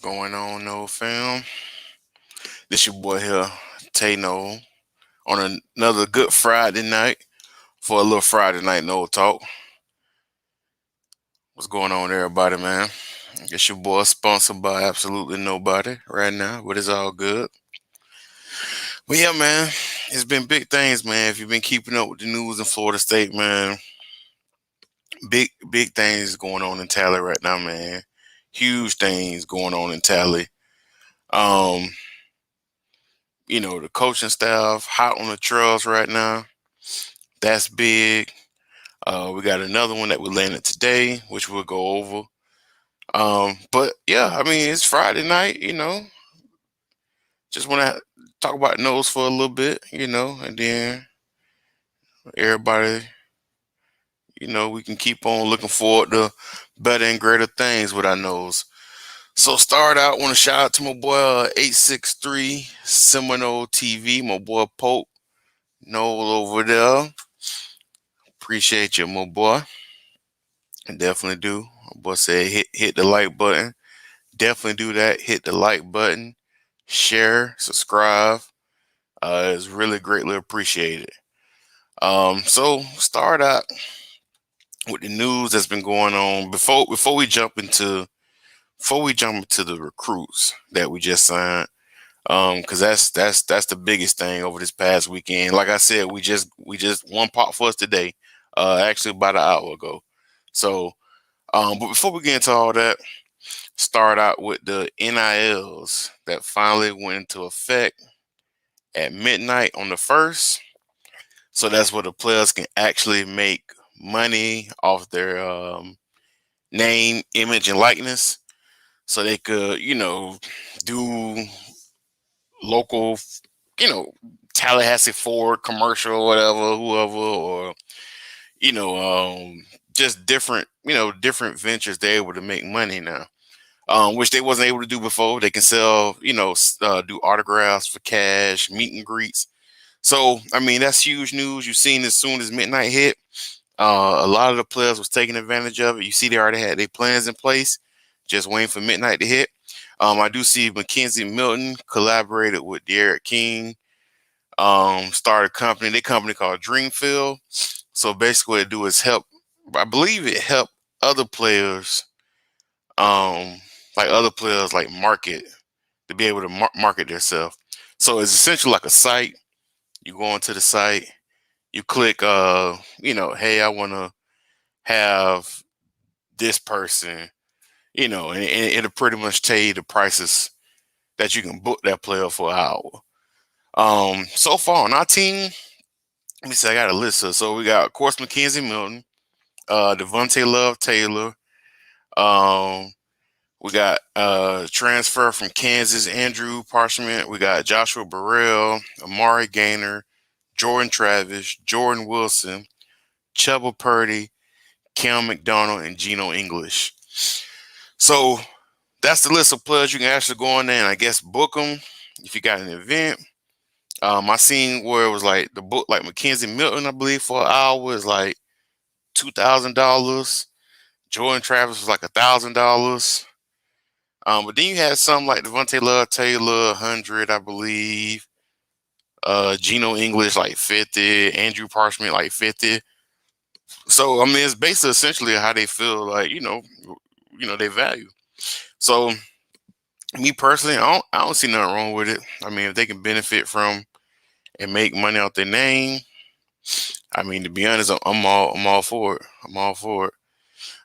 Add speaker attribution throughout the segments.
Speaker 1: Going on, no fam? This your boy here, Nole, on another good Friday night for a little Friday night no talk. What's going on, everybody, man? I guess your boy sponsored by absolutely nobody right now, but it's all good. But yeah, man, it's been big things, man. If you've been keeping up with the news in Florida State, man, big things going on in Tally right now, man. Huge things going on in Tally. Um, the coaching staff hot on the trails right now. That's big. We got another one that we landed today, which we'll go over. But yeah, I mean, it's Friday night, just want to talk about nose for a little bit, and then everybody, we can keep on looking forward to better and greater things with our nose. So start out, want to shout out to my boy 863 Seminole TV, my boy Pope Nole over there. Appreciate you, my boy. I definitely do. My boy said hit the like button. Definitely do that. Hit the like button, share, subscribe. It's really greatly appreciated. So start out with the news that's been going on before we jump into the recruits that we just signed. Because that's the biggest thing over this past weekend. Like I said, we just one pop for us today. Actually about an hour ago. So, but before we get into all that, start out with the NILs that finally went into effect at midnight on the 1st. So that's where the players can actually make money off their name, image, and likeness. So they could, do local, you know, Tallahassee Ford commercial, whatever, whoever, or, you know, um, just different ventures they're able to make money now. Which they wasn't able to do before. They can sell, do autographs for cash, meet and greets. So, I mean, that's huge news. You've seen as soon as midnight hit, a lot of the players was taking advantage of it. You see, they already had their plans in place, just waiting for midnight to hit. I do see Mackenzie Milton collaborated with Derek King, started a company. Their company called Dreamfield. So basically, what it do is help. I believe it helped other players, um, like market to be able to market themselves. So it's essentially like a site. You go onto the site, you click, hey, I want to have this person, and it'll pretty much tell you the prices that you can book that player for an hour. So far on our team, let me see, I got a list. So we got, of course, Mackenzie Milton, Devontae Love Taylor. Um, we got transfer from Kansas, Andrew Parchment. We got Joshua Burrell, Amari Gaynor, Jordan Travis, Jordan Wilson, Chuba Purdy, Cam McDonald, and Geno English. So that's the list of players you can actually go in there and I guess book them if you got an event. I seen where it was like the book, like Mackenzie Milton, I believe, for an hour was like $2,000. Jordan Travis was like $1,000. But then you had some like Devontae Love Taylor, 100, I believe. Geno English like 50, Andrew Parchment like 50. So I mean, it's basically essentially how they feel like they value. So me personally, I don't see nothing wrong with it. I mean, if they can benefit from and make money off their name, I mean, to be honest, I'm all for it. I'm all for it.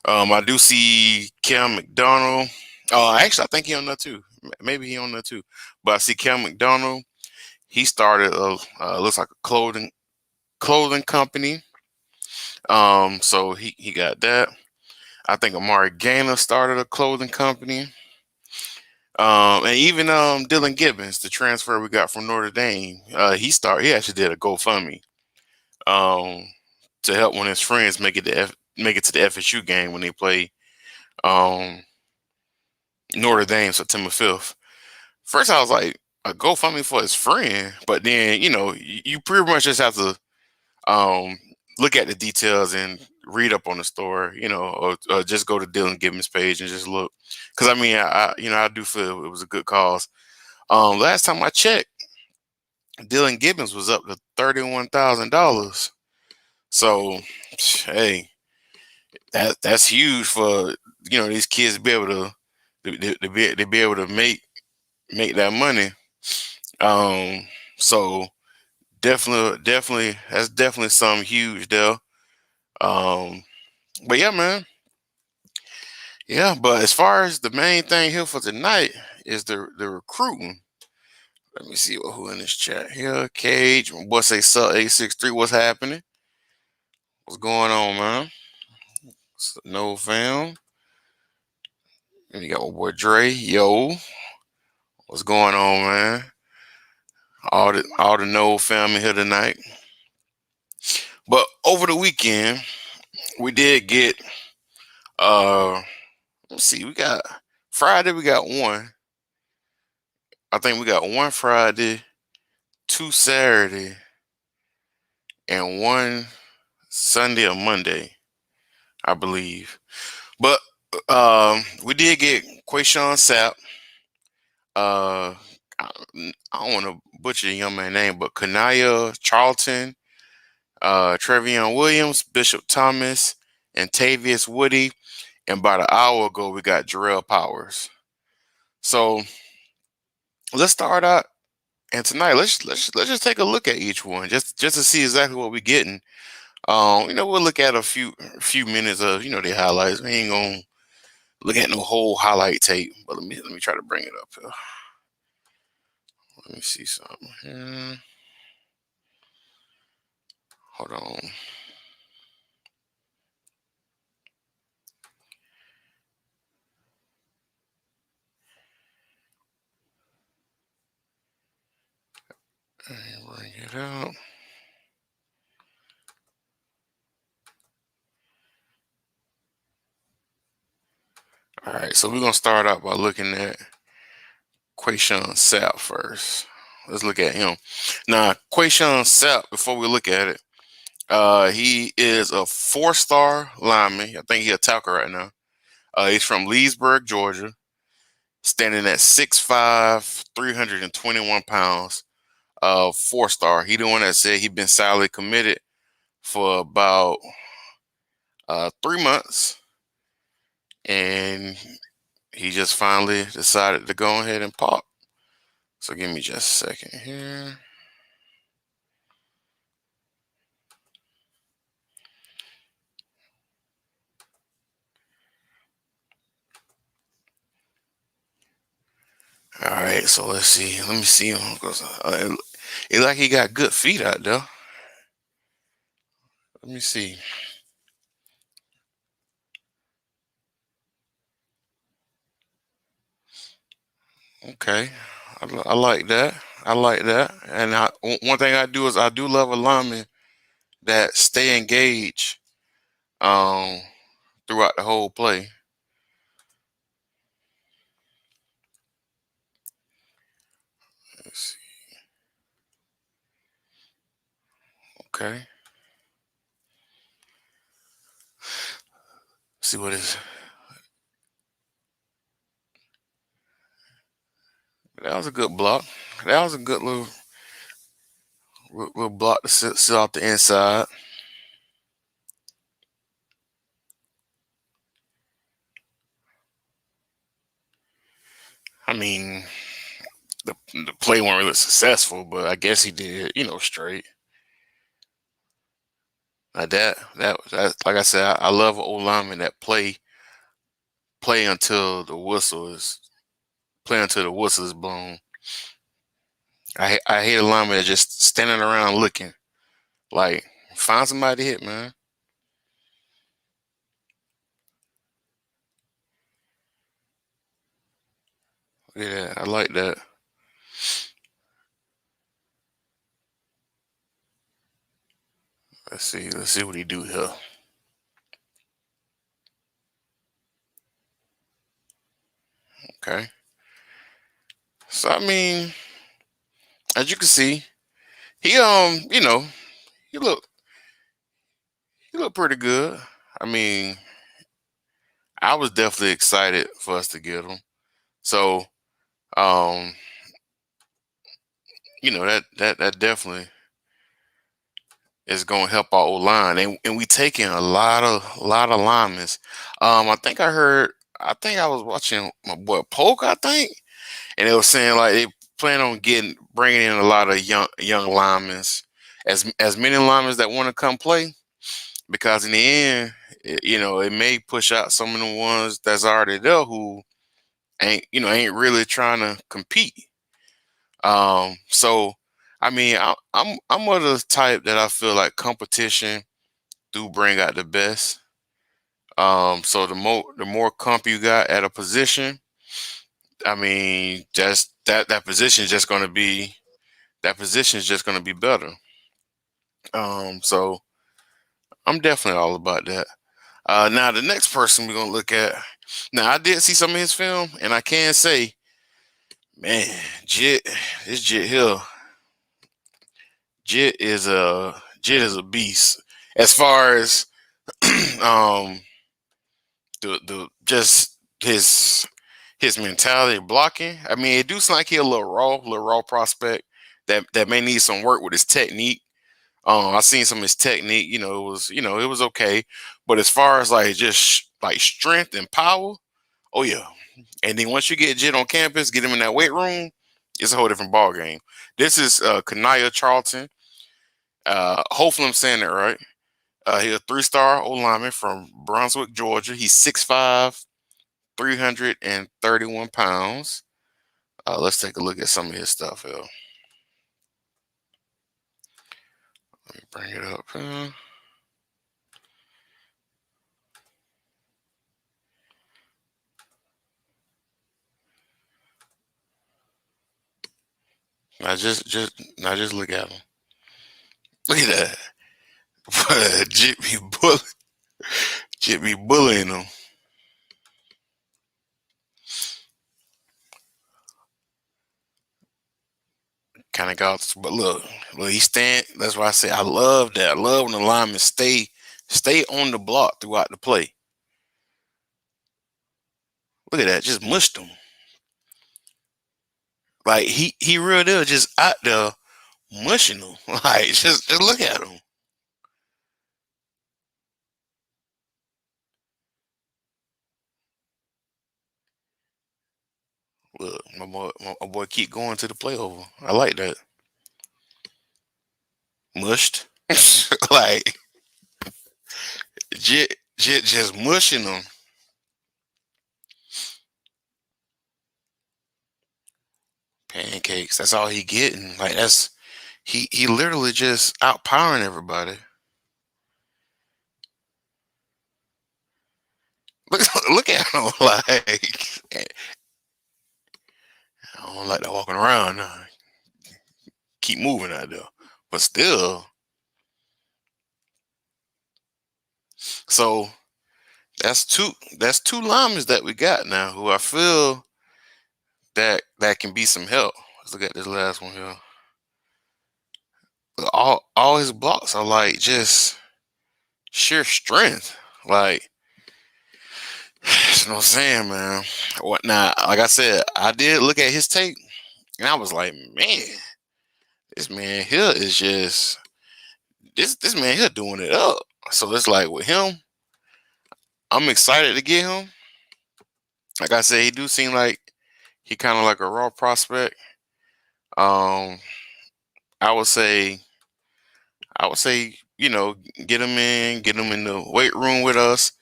Speaker 1: I do see Cam McDonald. Actually, I think he on there too. Maybe he on there too. But I see Cam McDonald. He started looks like a clothing company. So he got that. I think Amari Gaynor started a clothing company. And even Dylan Gibbons, the transfer we got from Notre Dame, he actually did a GoFundMe um, to help one of his friends make it to the FSU game when they play um, Notre Dame September 5th. First, I was like, a GoFundMe for his friend, but then you pretty much just have to um, look at the details and read up on the story, or just go to Dylan Gibbons' page and just look. Because I mean, I do feel it was a good cause. Last time I checked, Dylan Gibbons was up to $31,000. So, hey, that's huge for these kids to be able to be able to make that money. Um, so definitely that's definitely something huge there. Um, but yeah, man, yeah. But as far as the main thing here for tonight is the recruiting. Let me see who in this chat here. Cage, my boy say sub 863. What's happening? What's going on, man? No fam. And you got my boy Dre. Yo, what's going on, man? All the Nole family here tonight. But over the weekend, we did get let's see, we got Friday, we got one. I think we got one Friday, two Saturday, and one Sunday or Monday, I believe. But we did get Quayshawn Sapp. I don't want to butcher the young man's name, but Kanaya Charlton, Trevion Williams, Bishop Thomas, and Tavius Woody. And about an hour ago, we got Jarrell Powers. So let's start out. And tonight, let's just take a look at each one, just to see exactly what we're getting. We'll look at a few minutes of the highlights. We ain't gonna look at no whole highlight tape, but let me try to bring it up here. Let me see something here. Hold on. Bring it up. All right, so we're gonna start out by looking at Quayshawn Sapp first. Let's look at him. Now, Quayshawn Sapp, before we look at it, he is a 4-star lineman. I think he's a tackle right now. He's from Leesburg, Georgia, standing at 6'5", 321 pounds. 4-star. He the one that said he'd been solidly committed for about 3 months, and he just finally decided to go ahead and pop. So give me just a second here. All right, so let's see. Let me see him because it like he got good feet out there. Let me see. Okay, I like that. I like that. And one thing I do is I do love a lineman that stay engaged um, throughout the whole play. Let's see. Okay. See what is. That was a good block. That was a good little block to sit off the inside. I mean, the play wasn't really successful, but I guess he did, straight. Like that like I said, I love an old lineman that play until the whistle is blown. I hate a lineman that's just standing around looking. Like, find somebody to hit, man. Yeah, I like that. Let's see what he do here. Okay. So I mean, as you can see, he he look he look pretty good. I mean, I was definitely excited for us to get him. So, um, that definitely is going to help our O line, and we taking a lot of linemen. I think I heard. I think I was watching what Polk. I think, and it was saying like they plan on bringing in a lot of young linemen, as many linemen that want to come play, because in the end, it may push out some of the ones that's already there who ain't really trying to compete. So I mean, I'm of the type that I feel like competition do bring out the best. So the more comp you got at a position, I mean, just that position is just gonna be better. So I'm definitely all about that. Now the next person we're gonna look at. Now I did see some of his film, and I can say, man, Jit, this Jit Hill, Jit is a beast. As far as um the just his mentality blocking. I mean, it do seem like he a little raw prospect that may need some work with his technique. I seen some of his technique. It was okay, but as far as like just like strength and power, oh yeah. And then once you get Jit on campus, get him in that weight room, it's a whole different ball game. This is Kanaya Charlton. Hopefully I'm saying that right. He's a three-star O lineman from Brunswick, Georgia. He's 6'5", 331 pounds. Let's take a look at some of his stuff here. Let me bring it up. Now just look at him. Look at that. Jit be bullying him. Kind of got, but look, he stand. That's why I say I love that. I love when the linemen stay on the block throughout the play. Look at that, just mushed him. Like he real deal just out there mushing him. Like just look at him. Look, my boy keep going to the play over. I like that. Mushed. Like Jit just mushing them. Pancakes. That's all he getting. Like he literally just outpowering everybody. Look look at him. Like I don't like that walking around. Nah. Keep moving out there. But still, so that's two linemen that we got now who I feel that can be some help. Let's look at this last one here. All his blocks are like just sheer strength. Like, you know what I'm saying, man. What now? Like I said, I did look at his tape, and I was like, man, this man here is just this man here doing it up. So it's like with him, I'm excited to get him. Like I said, he do seem like he kind of like a raw prospect. Um, I would say, get him in the weight room with us,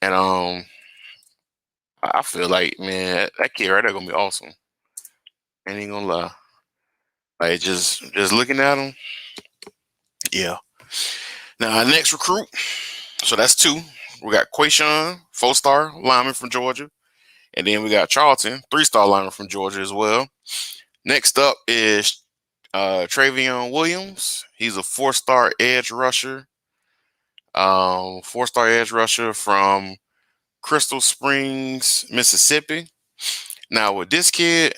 Speaker 1: and I feel like, man, that kid right there gonna be awesome. Ain't even gonna lie. Like just looking at him, yeah. Now our next recruit, so that's two. We got Quayshawn, 4-star lineman from Georgia, and then we got Charlton, 3-star lineman from Georgia as well. Next up is Travion Williams. He's a 4-star edge rusher. 4-star edge rusher from Crystal Springs, Mississippi. Now with this kid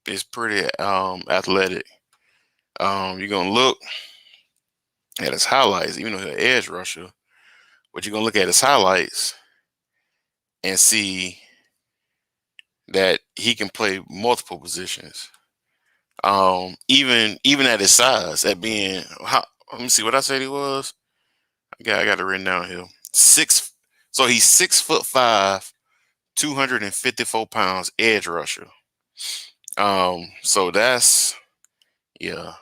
Speaker 1: is pretty athletic. You're gonna look. at his highlights, even though he's an edge rusher, but you're gonna look at his highlights and see that he can play multiple positions. Even at his size, at being how, let me see what I said he was. I got it written down here. Six. So he's 6'5", 254 pounds, edge rusher. So that's yeah.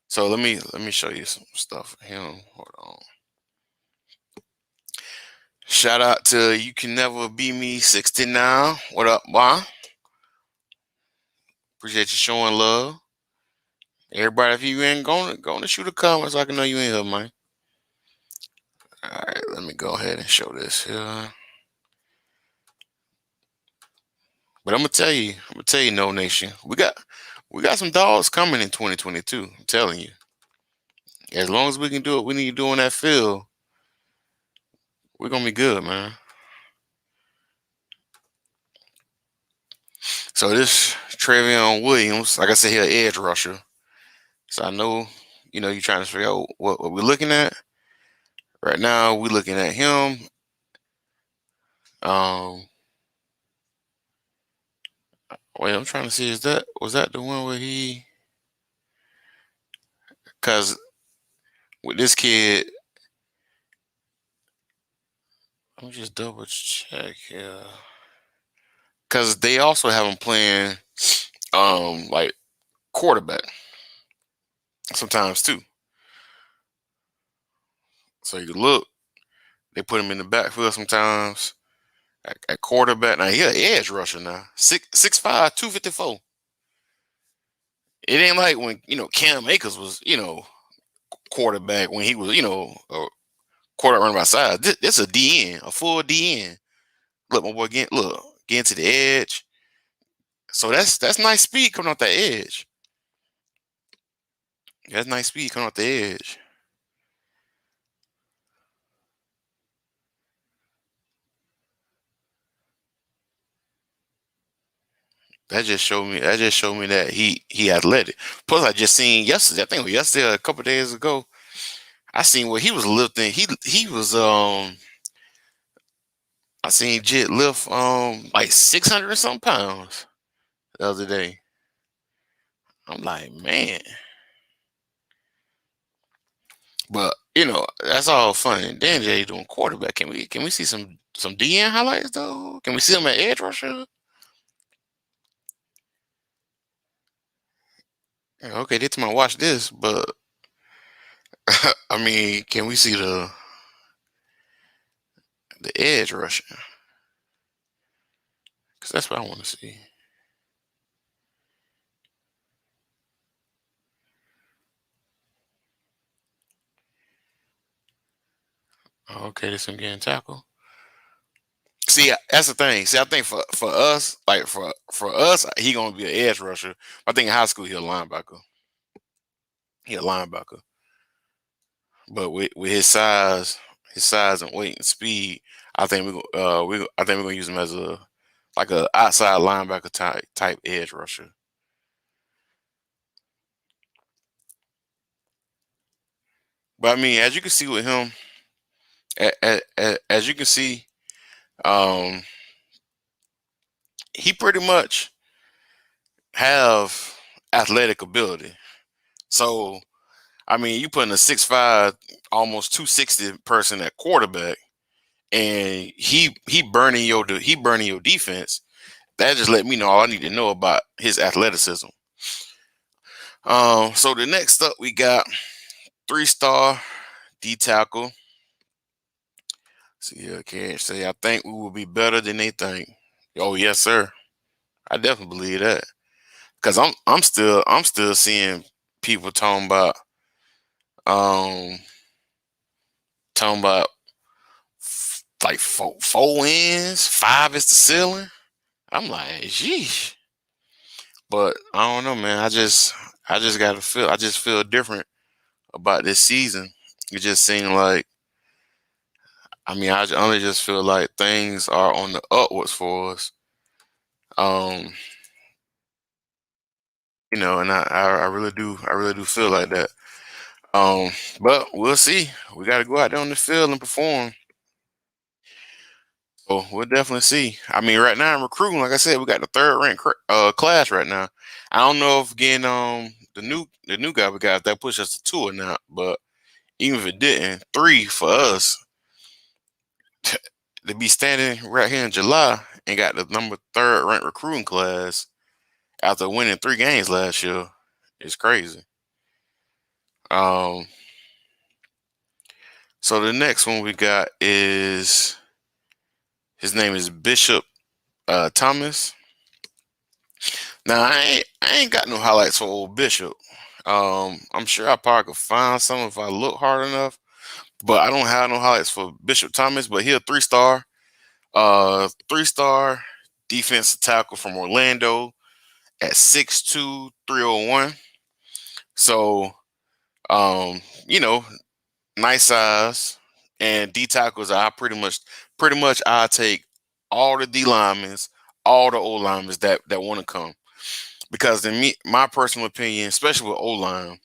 Speaker 1: So let me show you some stuff. Him. Hold on. Shout out to You Can Never Be Me 69. What up, boy? Appreciate you showing love. Everybody, if you ain't going to shoot a comment so I can know you in here, man. All right, let me go ahead and show this here. But I'm gonna tell you, No Nation, we got some dogs coming in 2022. I'm telling you, as long as we can do what we need to do on that field, we're gonna be good, man. So this Trevion Williams, like I said, he's an edge rusher. So I know, you're trying to figure out what we're looking at. Right now, we're looking at him. Um, Wait, I'm trying to see, was that the one where cause with this kid, let me just double check here. Cause they also have him playing, like quarterback sometimes too. So you look, they put him in the backfield sometimes at quarterback. Now he an edge rusher now. 6'5", 254. It ain't like when, Cam Akers was, quarterback when he was, a quarterback running by side. This a DN, a full DN. Look, my boy, getting to the edge. So that's nice speed coming off that edge. That's nice speed coming off the edge. That just showed me that he athletic. Plus, I just seen yesterday. I think it was yesterday, or a couple days ago. I seen where he was lifting. He was I seen Jit lift like 600 or something pounds the other day. I'm like, man, but that's all fun. And then Jay doing quarterback. Can we see some DN highlights though? Can we see him at edge rusher? Yeah, okay, they tell me watch this, but I mean, can we see the edge rusher? Because that's what I want to see. Okay, this him getting tackle. See, that's the thing. See, I think for us, like for us, he gonna be an edge rusher. I think in high school he a linebacker. He a linebacker. But with his size and weight and speed, I think I think we're gonna use him as a like a outside linebacker type edge rusher. But I mean, as you can see with him, as you can see, um, he pretty much have athletic ability. So I mean, you putting a 6'5", almost 260 person at quarterback, and he burning your defense. That just let me know all I need to know about his athleticism. So the next up we got 3-star D tackle. See, can't say I think we will be better than they think. Oh yes, sir. I definitely believe that. Cause I'm still seeing people um talking about like four wins, five is the ceiling. I'm like, geez. But I don't know, man. I just gotta feel. I just feel different about this season. It just seemed like. I mean, I only just feel like things are on the upwards for us. Um, and I really do feel like that. Um, but we'll see. We got to go out there on the field and perform. So we'll definitely see. I mean, right now in recruiting, like I said, we got the third ranked class right now. I don't know if getting the new guy we got if that push us to two or not, but even if it didn't, three for us to be standing right here in July and got the number third ranked recruiting class after winning 3 games last year is crazy. Um, so the next one we got is his name is Bishop Thomas. Now I ain't got no highlights for old Bishop. I'm sure I probably could find some if I look hard enough, but I don't have no highlights for Bishop Thomas. But he a 3-star, 3-star defensive tackle from Orlando at 6'2", 301. So you know, nice size and D tackles. I pretty much I take all the D linemen, all the O linemen that want to come. Because in my personal opinion, especially with O line,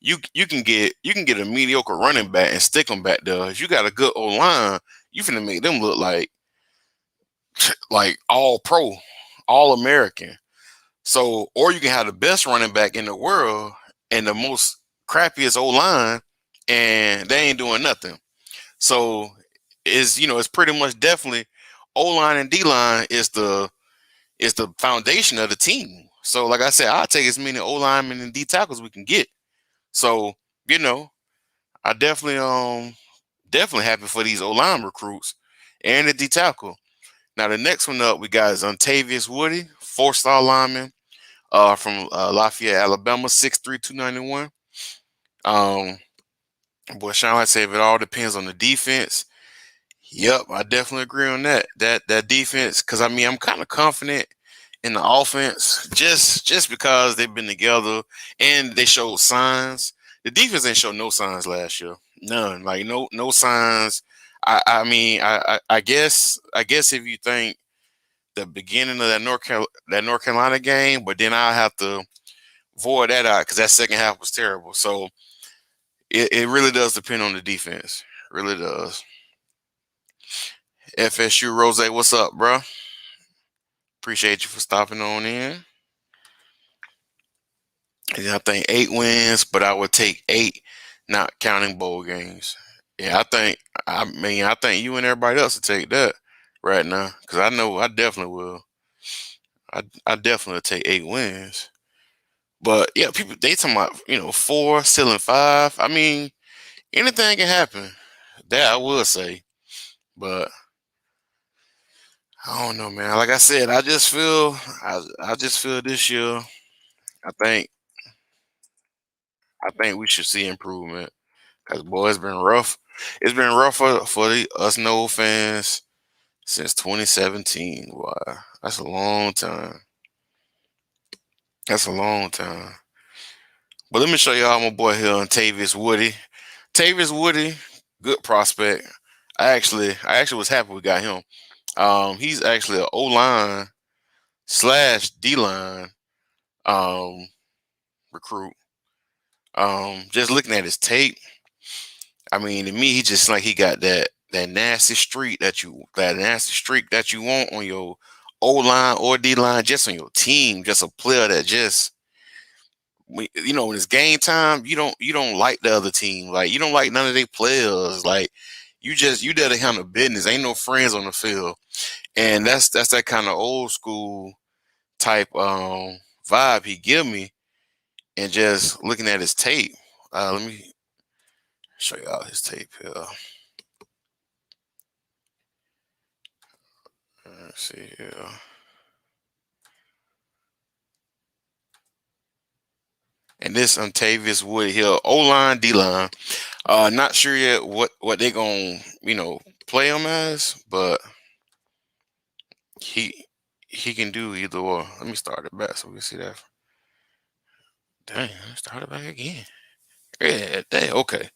Speaker 1: you can get a mediocre running back and stick them back there. If you got a good O line, you finna make them look like all pro, all American. So, or you can have the best running back in the world and the most crappiest O line, and they ain't doing nothing. So, it's pretty much definitely O line and D line is the foundation of the team. So, like I said, I'll take as many O linemen and D tackles we can get. So, you know, I definitely happy for these O line recruits and the D tackle. Now the next one up we got is Untavious Woody, 4-star lineman, from Lafayette, Alabama, 6'3", 291. Um, boy, Sean, I say if it all depends on the defense. Yep, I definitely agree on that. That defense, because I mean I'm kind of confident in the offense just because they've been together and they showed signs. The defense ain't showed no signs last year. None. Like no signs. I mean I guess if you think the beginning of that North Carolina game, but then I have to void that out because that second half was terrible. So it really does depend on the defense. Really does. FSU Rose, what's up, bro? Appreciate you for stopping on in. And I think 8 wins, but I would take 8, not counting bowl games. Yeah, I think you and everybody else would take that right now because I know I definitely will. I definitely take 8 wins. But yeah, people they talking about 4, still in 5. I mean, anything can happen. That I will say, but I don't know, man. Like I said, I just feel this year. I think I think we should see improvement. Cause boy, it's been rough. It's been rough for us Nole fans since 2017. Boy, that's a long time. That's a long time. But let me show y'all my boy here on Tavius Woody. Tavius Woody, good prospect. I actually was happy we got him. He's actually an O line slash D line um recruit. Just looking at his tape, I mean, to me, he just like he got that nasty streak that you want on your O line or D line, just on your team, just a player that just when it's game time, you don't like the other team, like you don't like none of their players, like you there to handle business. Ain't no friends on the field, and that's that kind of old school type vibe he give me. And just looking at his tape, let me show y'all his tape here. Let's see here. And this Ontavious Wood here, O line, D line. Not sure yet what they gonna play him as, but he he can do either or. Let me start it back so we can see that. Dang, start it back again. Yeah, dang. Okay.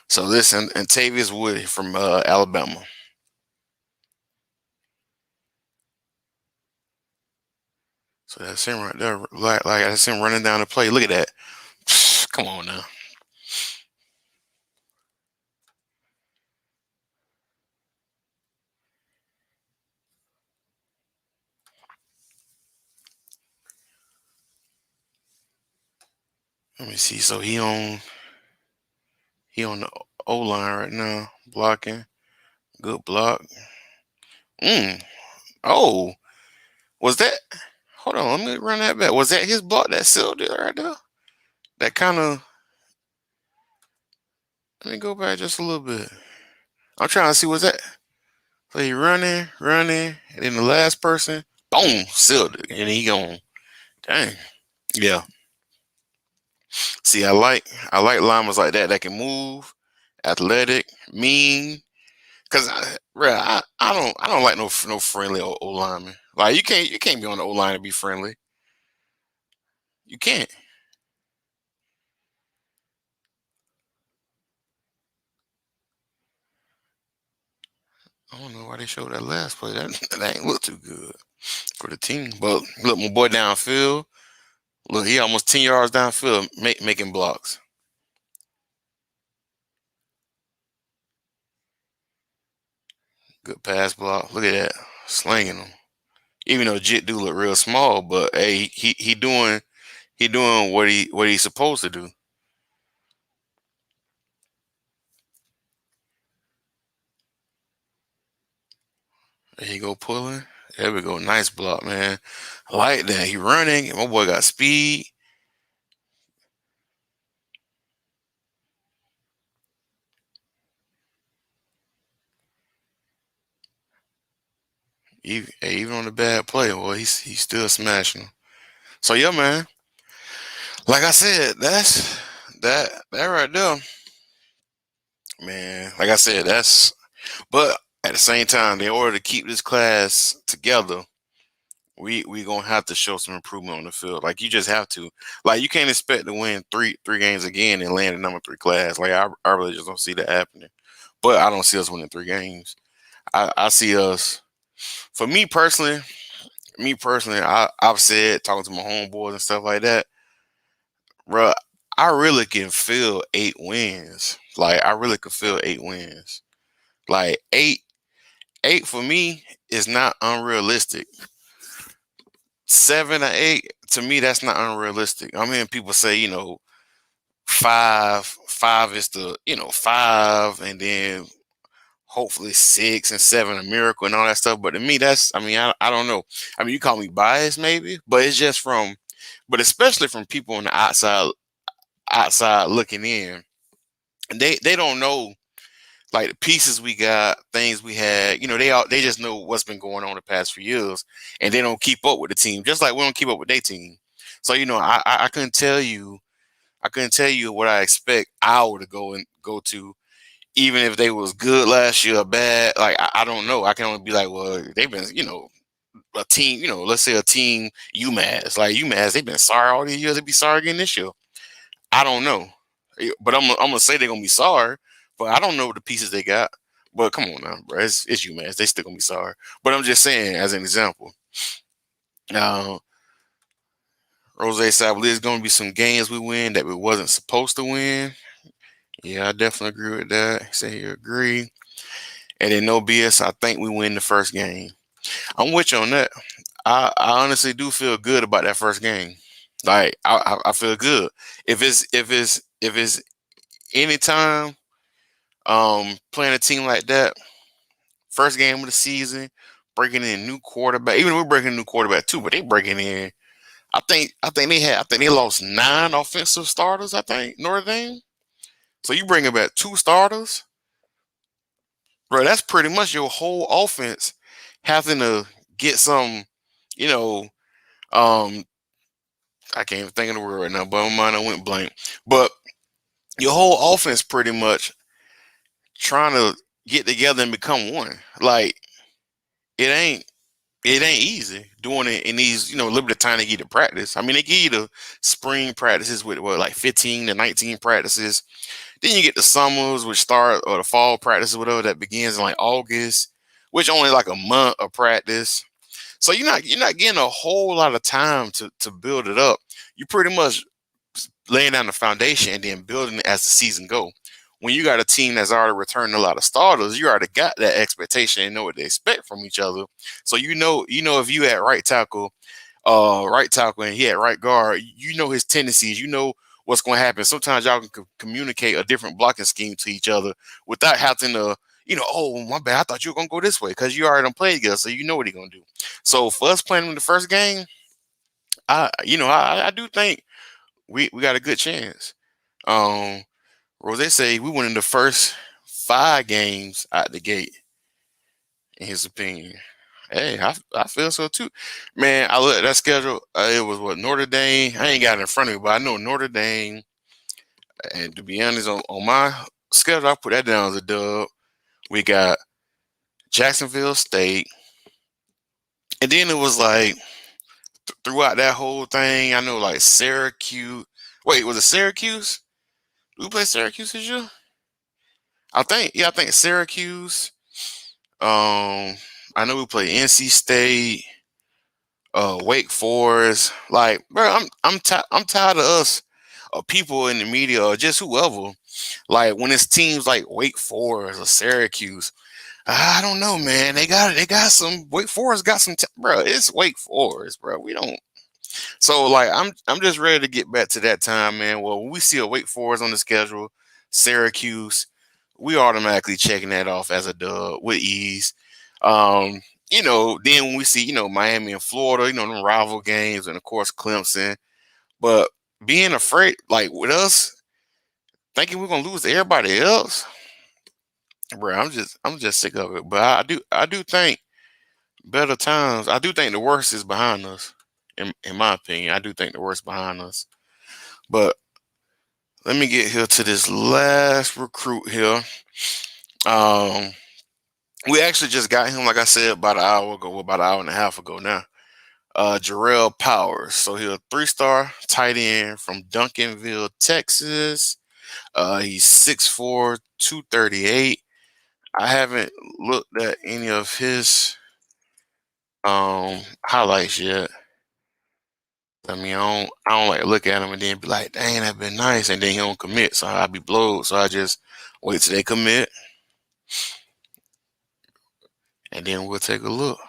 Speaker 1: So this Ontavious Wood from Alabama. So that's him right there. Like that's him running down the play. Look at that. Come on now. Let me see. So he on the O line right now, blocking. Good block. Mm. Oh, was that? Hold on, let me run that back. Was that his block that sealed it right there? That kind of. Let me go back just a little bit. I'm trying to see what's that. So he running, and then the last person, boom, sealed it, and he gone. Dang. Yeah. See, I like linemen like that can move, athletic, mean. Cause I don't like no friendly O lineman. Like you can't be on the O line and be friendly. You can't. I don't know why they showed that last play. That ain't look too good for the team. But look, my boy downfield. Look, he almost 10 yards downfield making blocks. Good pass block. Look at that, slinging them. Even though Jit do look real small, but hey, he doing what he's supposed to do. There you go pulling. There we go. Nice block, man. I like that. He running. My boy got speed. Even on the bad play, boy, he's still smashing them. So yeah, man. Like I said, that right there, man. Like I said, that's. But at the same time, in order to keep this class together, we gonna have to show some improvement on the field. Like you just have to. Like you can't expect to win three games again and land a number 3 class. Like I really just don't see that happening. But I don't see us winning 3 games. I see us. For me personally, I've said talking to my homeboys and stuff like that, bro. I really can feel 8 wins. Like I really could feel 8 wins. Like eight for me is not unrealistic. 7 or 8 to me, that's not unrealistic. I'm hearing people say, five is five, and then hopefully 6 and 7 a miracle and all that stuff. But to me, I don't know. I mean, you call me biased maybe, but it's just but especially from people on the outside looking in, and they don't know like the pieces we got, things we had. They just know what's been going on the past few years, and they don't keep up with the team, just like we don't keep up with their team. So I couldn't tell you what I expect our to go to, even if they was good last year or bad. Like I don't know. I can only be like, well, they've been a team. Let's say a team UMass, like UMass, they've been sorry all these years. They be sorry again this year. I don't know, but I'm gonna say they're gonna be sorry. But I don't know the pieces they got. But come on now, bro. It's UMass. They still gonna be sorry. But I'm just saying, as an example, uh, Rose Savali is gonna be some games we win that we wasn't supposed to win. Yeah, I definitely agree with that. He said he agree. And then no BS, I think we win the first game. I'm with you on that. I honestly do feel good about that first game. Like I feel good. If it's any time playing a team like that, first game of the season, breaking in a new quarterback. Even we're breaking a new quarterback too, but they breaking in. I think they lost 9 offensive starters. I think Notre Dame. So you bring back 2 starters, bro. That's pretty much your whole offense having to get some, you know, um, I can't even think of the word right now, but my mind I went blank. But your whole offense pretty much trying to get together and become one. Like it ain't it ain't easy doing it in these, limited time they get to practice. I mean, they give you the spring practices with what, like 15 to 19 practices. Then you get the summers, which start, or the fall practices, whatever that begins in like August, which only like a month of practice. So you're not getting a whole lot of time to build it up. You pretty much laying down the foundation and then building it as the season go. When you got a team that's already returned a lot of starters, you already got that expectation and know what they expect from each other. So if you at right tackle, and he at right guard, you know his tendencies. You know what's going to happen. Sometimes y'all can communicate a different blocking scheme to each other without having to, oh my bad, I thought you were gonna go this way because you already done played together, so you know what he's gonna do. So for us playing in the first game, I do think we got a good chance. Um, Rose say we went in the first 5 games out the gate, in his opinion. Hey, I feel so too, man. I look at that schedule. It was what Notre Dame. I ain't got it in front of me, but I know Notre Dame. And to be honest, on my schedule, I put that down as a dub. We got Jacksonville State, and then it was like throughout that whole thing, I know like Syracuse. Wait, was it Syracuse? We play Syracuse this year? I think Syracuse. I know we play NC State, Wake Forest. Like, bro, I'm tired of us, people in the media or just whoever. Like when it's teams like Wake Forest or Syracuse, I don't know, man. They got some. Wake Forest got some, bro. It's Wake Forest, bro. We don't. So like I'm just ready to get back to that time, man. Well, when we see a Wake Forest on the schedule, Syracuse, we automatically checking that off as a dub with ease. Um, then when we see, Miami and Florida, them rival games, and of course Clemson. But being afraid, like with us, thinking we're gonna lose to everybody else, bro, I'm just sick of it. But I do think better times. I do think the worst is behind us. In my opinion, I do think the worst behind us. But let me get here to this last recruit here. Um, we actually just got him, like I said, about an hour ago, about an hour and a half ago now. Jarrell Powers. So he's a 3-star tight end from Duncanville, Texas. He's 6'4", 238. I haven't looked at any of his highlights yet. I mean, I don't like look at him and then be like, dang, that been nice, and then he don't commit, so I be blowed. So I just wait till they commit, and then we'll take a look.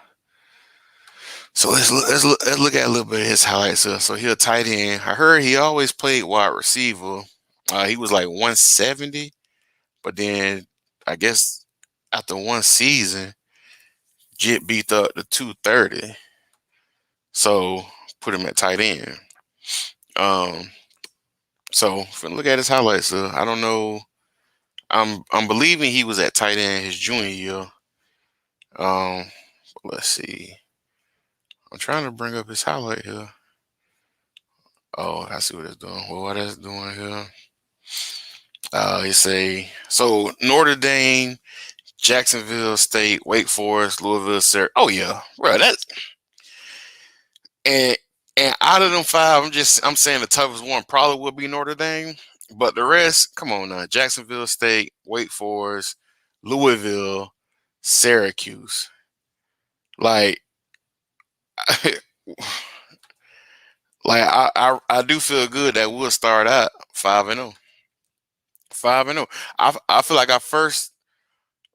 Speaker 1: So let's look at a little bit of his highlights. So he a tight end. I heard he always played wide receiver. He was like 170, but then I guess after one season, Jit beat up to 230. So put him at tight end. Um, so if we look at his highlights, I don't know. I'm believing he was at tight end his junior year. Um, let's see. I'm trying to bring up his highlight here. Oh, I see what it's doing. Well, what it's doing here. He say so Notre Dame, Jacksonville State, Wake Forest, Louisville, Sir. Oh yeah, bro. And and out of them 5, I'm saying the toughest one probably would be Notre Dame, but the rest, come on now, Jacksonville State, Wake Forest, Louisville, Syracuse. Like, I do feel good that we'll start out 5-0, 5-0. I feel like our first.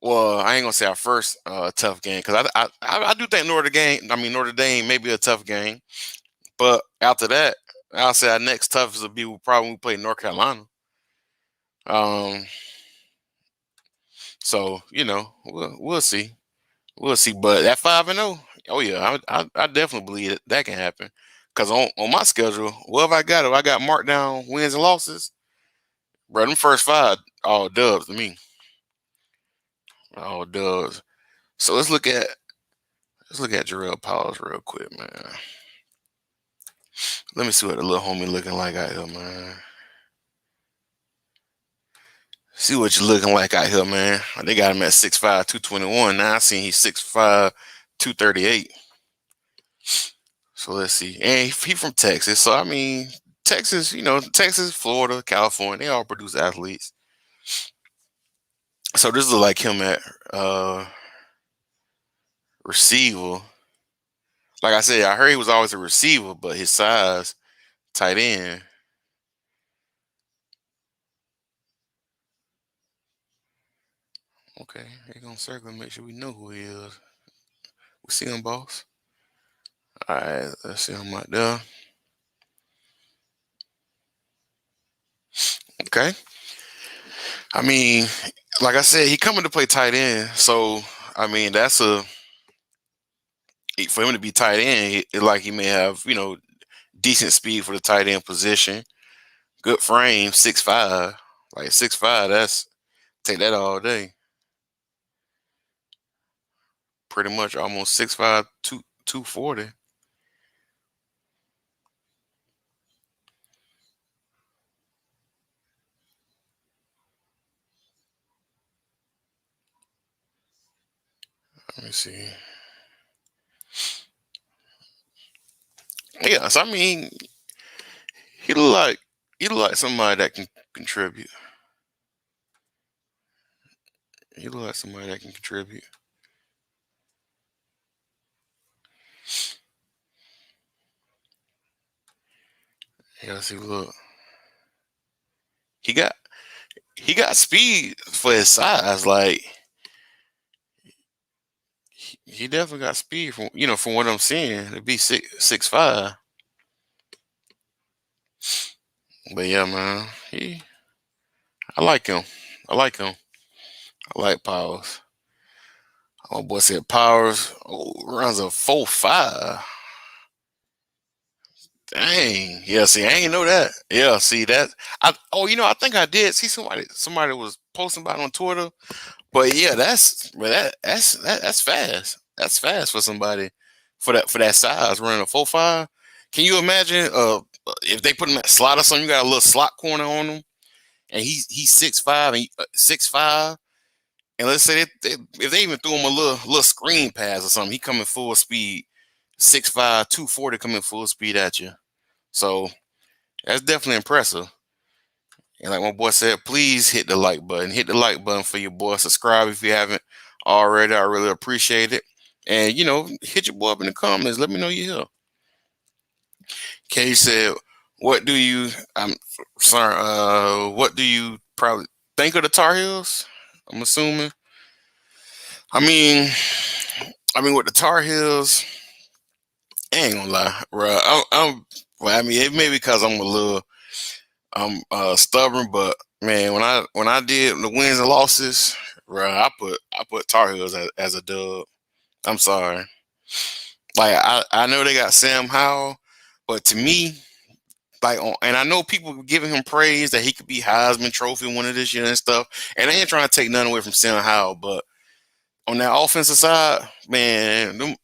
Speaker 1: Well, I ain't gonna say our first tough game because I do think Notre Dame may be a tough game, but after that, I'll say our next toughest will be probably when we play North Carolina. Um, so we'll see, But at 5-0, oh yeah, I definitely believe that can happen. Cause on my schedule, what have I got? If I got marked down wins and losses, bro, them first 5 all dubs to me, all dubs. So let's look at Jarrell Powers real quick, man. Let me see what the little homie looking like out here, man. See what you looking like out here, man. They got him at 6'5", 221. Now I seen he's 6'5", 238. So let's see. And he from Texas. So I mean, Texas, Texas, Florida, California, they all produce athletes. So this is like him at receiver. Like I said, I heard he was always a receiver, but his size, tight end. Okay, they gonna circle and make sure we know who he is. We see him, boss. All right, let's see him right there. Okay. I mean, like I said, he coming to play tight end. So I mean, that's a for him to be tight end. Like he may have decent speed for the tight end position. Good frame, 6'5". Like 6'5". That's take that all day. Pretty much almost 6'5", 240. Let me see. Yeah, so I mean, he look like he look like somebody that can contribute. He look like somebody that can contribute. Yeah, see, look, he got he got speed for his size. Like he definitely got speed from what I'm seeing to be 6'5". But yeah, man, I like him. I like him. I like Powers. Oh boy said Powers runs a 4'5". Dang. Yeah, see, I ain't know that. Yeah, see that. I think I did see somebody was posting about it on Twitter. But yeah, that's fast. That's fast for somebody for that size running a 4'5". Can you imagine if they put him at slot or something, you got a little slot corner on him and he's 6'5" and 6'5", and let's say if they even threw him a little screen pass or something, he coming full speed, 6'5", 240 coming full speed at you. So that's definitely impressive. And like my boy said, please hit the like button. Hit the like button for your boy. Subscribe if you haven't already. I really appreciate it. And hit your boy up in the comments. Let me know you're here. Kay said, "What do you? I'm sorry. What do you probably think of the Tar Heels? I'm assuming. I mean, with the Tar Heels, I ain't gonna lie, bro. Well, I mean, it may be because I'm stubborn, but man, when I did the wins and losses, bro, I put Tar Heels as a dub. I'm sorry. Like I know they got Sam Howell, but to me, and I know people giving him praise that he could be Heisman Trophy winner this year and stuff. And I ain't trying to take nothing away from Sam Howell, but on that offensive side, man, them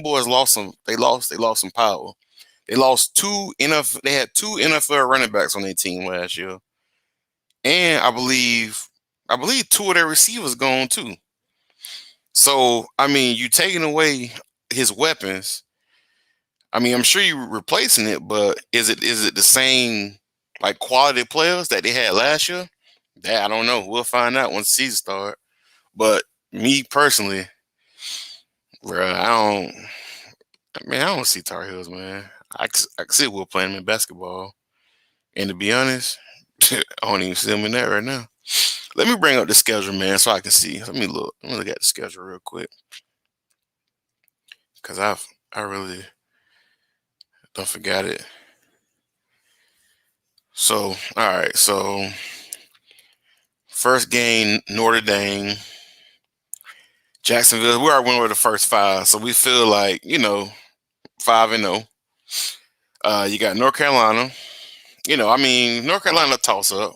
Speaker 1: boys lost some. They lost some power. They lost two NFL. They had two NFL running backs on their team last year, and I believe two of their receivers gone too. So I mean, you taking away his weapons. I mean, I'm sure you're replacing it, but is it the same like quality players that they had last year? That I don't know. We'll find out once the season start. But me personally, bro, I don't see Tar Heels, man. I can see we're playing them in basketball, and to be honest, I don't even see them in that right now. Let me bring up the schedule, man, so I can see. Let me look. Let me look at the schedule real quick, cause I really don't forget it. So, all right. So, first game, Notre Dame, Jacksonville. We already went over the first five, so we feel like 5-0. You got North Carolina. I mean, North Carolina toss up,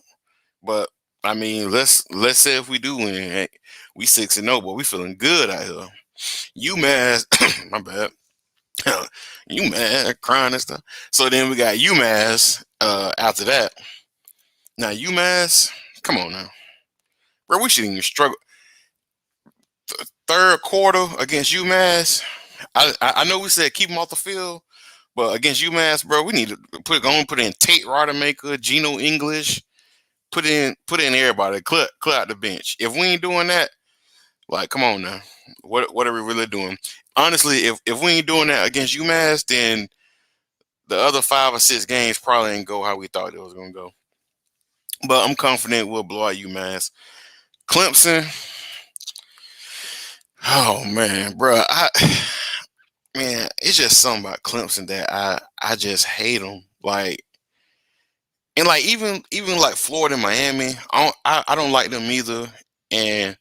Speaker 1: but I mean, let's say if we do win, we 6-0, but we feeling good out here. UMass, my bad. UMass crying and stuff. So then we got UMass after that. Now UMass, come on now, bro. We shouldn't even struggle. Third quarter against UMass. I know we said keep them off the field, but against UMass, bro, we need to put in Tate Rodemaker, Geno English, put in everybody, clear out the bench. If we ain't doing that, like, come on now, what are we really doing? Honestly, if we ain't doing that against UMass, then the other 5 or 6 games probably ain't go how we thought it was gonna go. But I'm confident we'll blow out UMass. Clemson, oh man, bro, man, it's just something about Clemson that I just hate them. Like And like even like Florida and Miami, I don't like them either. And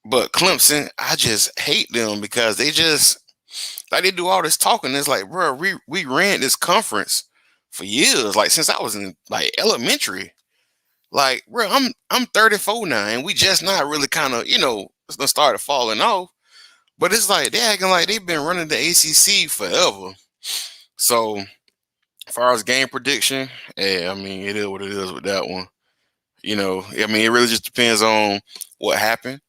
Speaker 1: but Clemson, I just hate them because they just like they do all this talking. It's like, bro, we ran this conference for years, like since I was in like elementary. Like, bro, I'm 34 now, and we just not really kind of started falling off. But it's like they acting like they've been running the ACC forever. So, as far as game prediction, yeah, I mean, it is what it is with that one. I mean, it really just depends on what happened.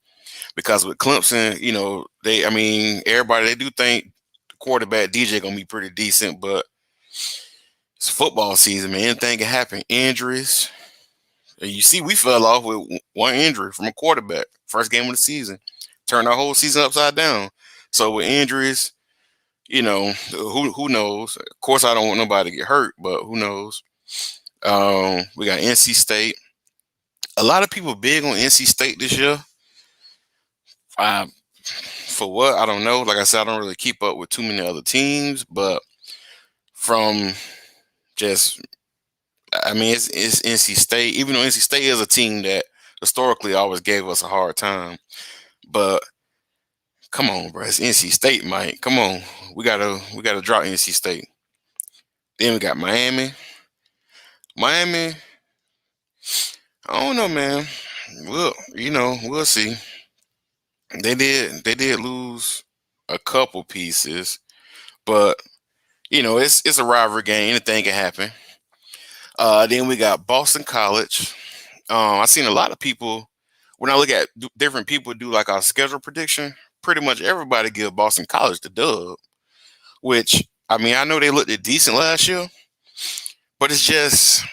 Speaker 1: Because with Clemson, I mean, everybody they do think the quarterback DJ gonna be pretty decent, but it's football season, man. Anything can happen. Injuries. And you see, we fell off with one injury from a quarterback. First game of the season, turned our whole season upside down. So with injuries, who knows? Of course, I don't want nobody to get hurt, but who knows? We got NC State. A lot of people big on NC State this year. For what? I don't know. Like I said, I don't really keep up with too many other teams, but from just, I mean, it's NC State. Even though NC State is a team that historically always gave us a hard time, but come on, bro, it's NC State, Mike. Come on, we gotta drop NC State. Then we got Miami. Miami, I don't know, man. Well, we'll see. They did lose a couple pieces, but it's a rivalry game. Anything can happen. Then we got Boston College. I've seen a lot of people when I look at different people do like our schedule prediction. Pretty much everybody give Boston College the dub, which I mean I know they looked decent last year, but it's just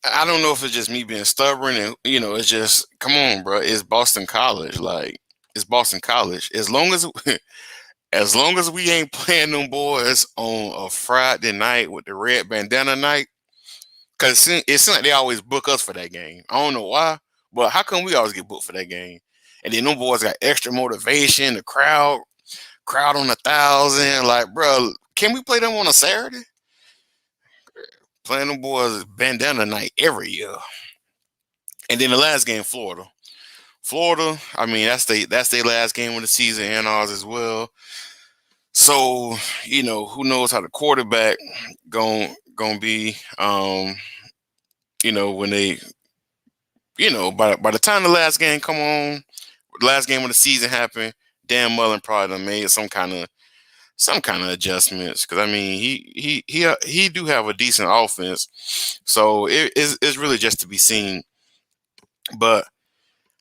Speaker 1: I don't know if it's just me being stubborn and it's just come on, bro. It's Boston College, like it's Boston College. As long as as long as we ain't playing them boys on a Friday night with the red bandana night. Cause it seems like they always book us for that game. I don't know why, but how come we always get booked for that game? And then them boys got extra motivation. The crowd on 1,000. Like, bro, can we play them on a Saturday? Playing them boys bandana night every year. And then the last game, Florida. Florida, I mean, that's their last game of the season and ours as well. So, who knows how the quarterback gonna be. When they by the time the last game come on, the last game of the season happened, Dan Mullen probably done made some kind of adjustments because I mean he do have a decent offense, so it's really just to be seen. But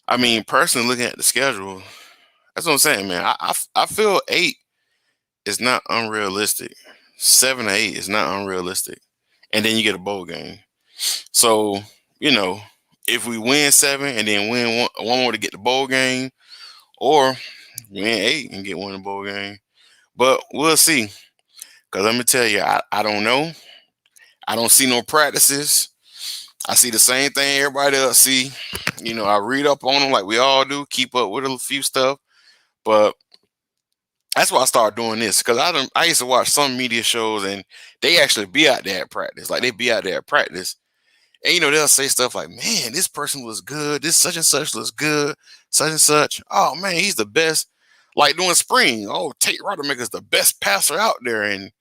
Speaker 1: I mean, personally looking at the schedule, that's what I'm saying, man. I feel 8 is not unrealistic. 7 or 8 is not unrealistic, and then you get a bowl game. So you know, if we win 7 and then win one more to get the bowl game, or win 8 and get one in the bowl game. But we'll see. Because let me tell you, I don't know. I don't see no practices. I see the same thing everybody else see. I read up on them like we all do, keep up with a few stuff. But that's why I started doing this because I used to watch some media shows and they actually be out there at practice. Like they be out there at practice. And they'll say stuff like, man, this person was good. This such and such looks good. Such and such. Oh man, he's the best. Like doing spring. Oh, Tate Rodemaker's the best passer out there. And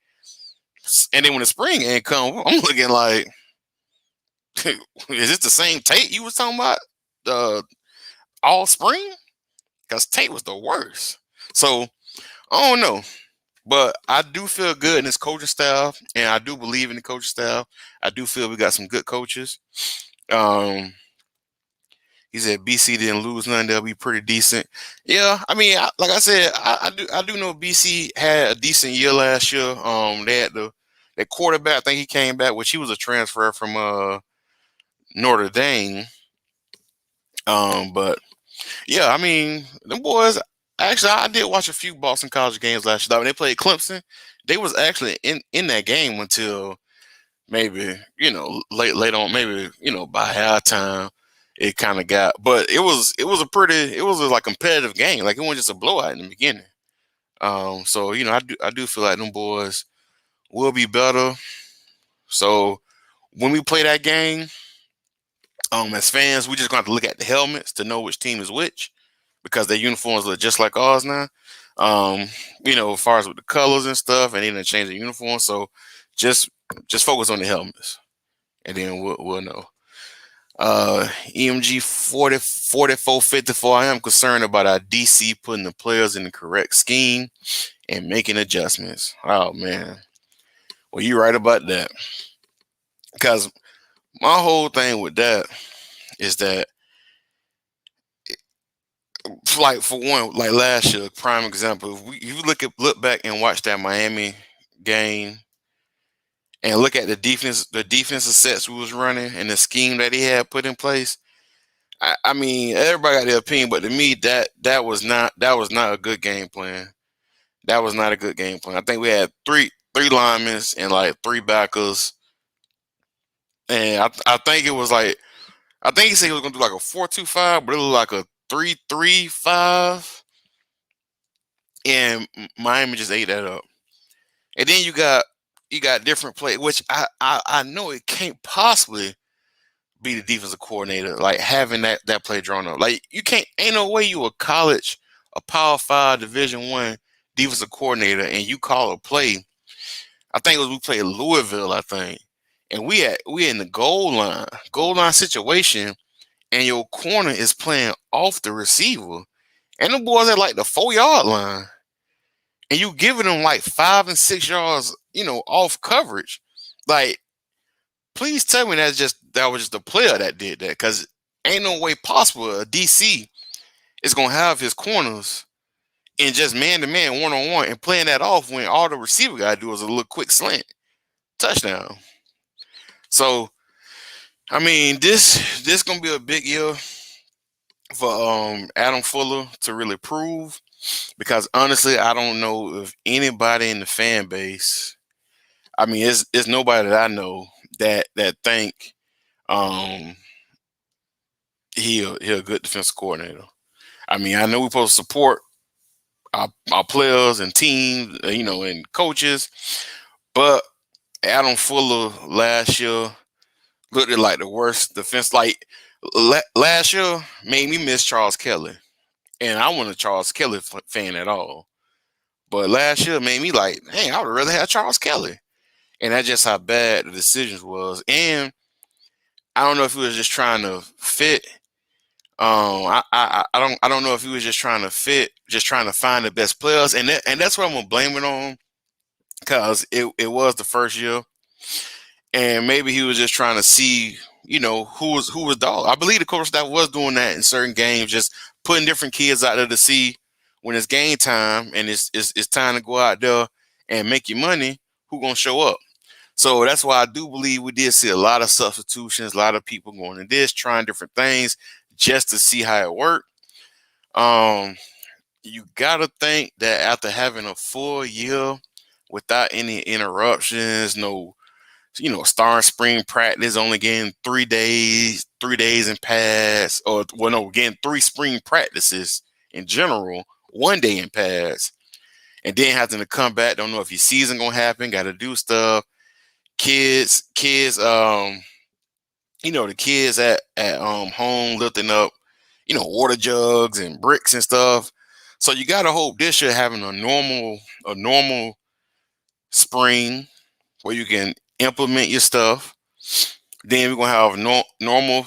Speaker 1: then when the spring ain't come, I'm looking like, is this the same Tate you was talking about all spring? Because Tate was the worst. So I don't know. But I do feel good in this coaching staff, and I do believe in the coaching staff. I do feel we got some good coaches. Um, he said BC didn't lose none. They'll be pretty decent. Yeah, I mean, like I said, I do know BC had a decent year last year. They had that quarterback. I think he came back, which he was a transfer from Notre Dame. But yeah, I mean, them boys. Actually, I did watch a few Boston College games last year. When they played Clemson, they was actually in that game until maybe late on, maybe by halftime it kind of got. But it was a like competitive game. Like it wasn't just a blowout in the beginning. So I do feel like them boys will be better. So when we play that game, as fans, we just gonna have to look at the helmets to know which team is which, because their uniforms look just like ours now. Um, as far as with the colors and stuff, and even change the uniform. So just just focus on the helmets, and then we'll know. EMG 4454. I am concerned about our DC putting the players in the correct scheme and making adjustments. Oh man, well you're right about that, because my whole thing with that is that, like, for one, like last year, prime example. If you look back and watch that Miami game and look at the defensive sets we was running and the scheme that he had put in place. I mean, everybody got their opinion, but to me, that was not a good game plan. That was not a good game plan. I think we had three linemen and like three backers, and I think it was like, I think he said he was gonna do like a 4-2-5, but it looked like a 3-3-5, and Miami just ate that up. And then you got different play, which I know it can't possibly be the defensive coordinator, like having that play drawn up. Like, you can't, ain't no way you a Power Five Division I defensive coordinator, and you call a play. I think it was we played Louisville, I think, and we in the goal line situation, and your corner is playing off the receiver, and the boys at like the 4 yard line, and you giving them like 5 and 6 yards, off coverage. Like, please tell me that was just a player that did that, because ain't no way possible a DC is gonna have his corners in just man to man, 1-on-1, and playing that off when all the receiver gotta do is a little quick slant touchdown. So I mean, this gonna be a big year for Adam Fuller to really prove, because honestly, I don't know if anybody in the fan base. I mean, it's nobody that I know that think um he a good defensive coordinator. I mean, I know we're supposed to support our players and teams, and coaches, but Adam Fuller last year looked at like the worst defense. Like, last year made me miss Charles Kelly, and I wasn't a Charles Kelly fan at all. But last year made me like, hey, I would rather have Charles Kelly, and that's just how bad the decisions was. And I don't know if he was just trying to fit. I don't know if he was just trying to fit, just trying to find the best players, and that's what I'm gonna blame it on, because it was the first year, and maybe he was just trying to see, who was dog. I believe the coach staff was doing that in certain games, just putting different kids out there to see when it's game time and it's time to go out there and make your money, who gonna show up. So that's why I do believe we did see a lot of substitutions, a lot of people going to this, trying different things just to see how it worked. Um, you gotta think that after having a full year without any interruptions, no, starting spring practice, only getting 3 days in pads, or well, no, getting 3 spring practices in general, 1 day in pads, and then having to come back, don't know if your season gonna happen, got to do stuff. Kids, the kids at home lifting up, water jugs and bricks and stuff. So you gotta hope this year having a normal spring where you can implement your stuff. Then we're gonna have normal,